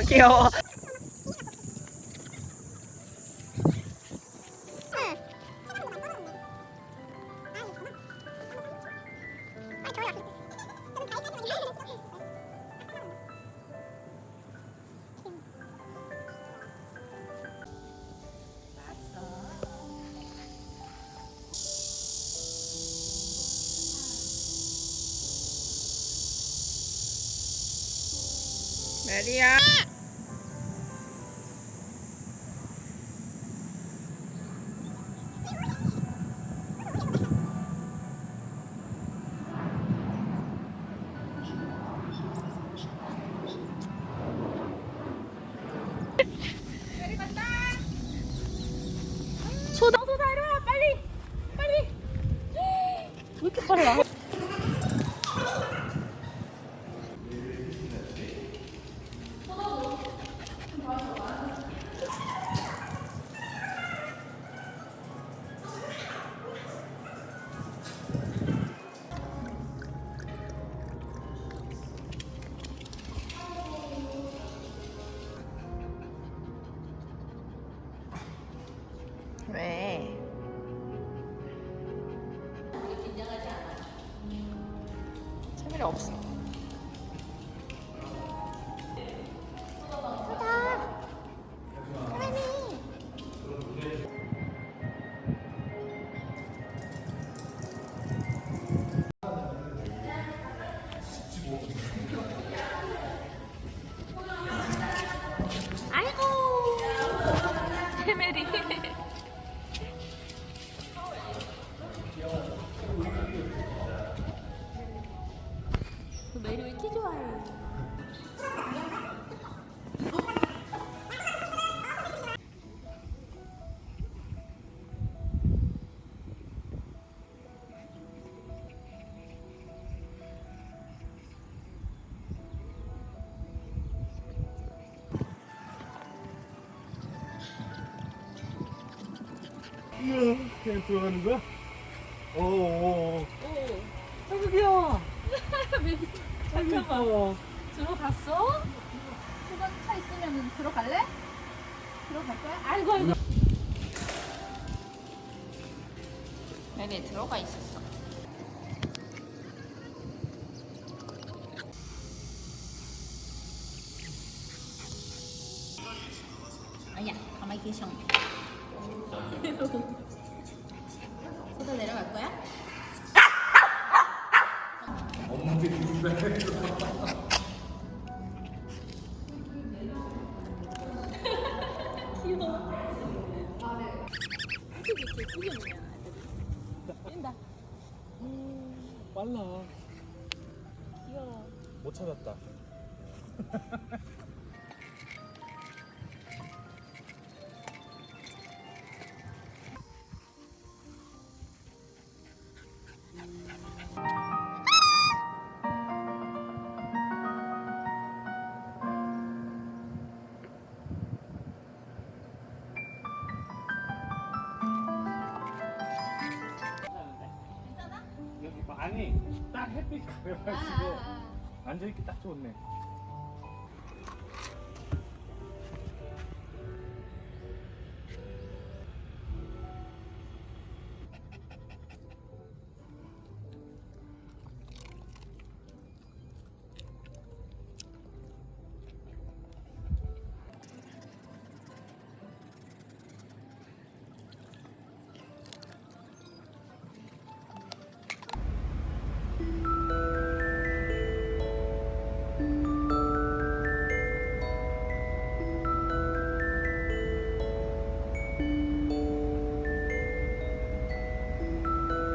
귀여워. 메리야. 메리 간다. 소다 이리와 빨리. 왜 이렇게 빨라? 왜? 재미가 없어. 아이고, 해메리. 메리 왜 이렇게 좋아해? 그냥 들어가는 거야? 오. 아이고 귀여워. 잠깐만. 들어갔어? 수건 차 있으면 들어갈래? 들어갈 거야? 아이고. 메리 들어가 있었어. 아니야, 가만히 계셔. 소다 내려갈 거야? 엄마한테 기분이 빨라. 귀여워. 못 찾았다. 여기 봐. 아니 딱 햇빛 가려가지고 앉아있기 딱 좋네.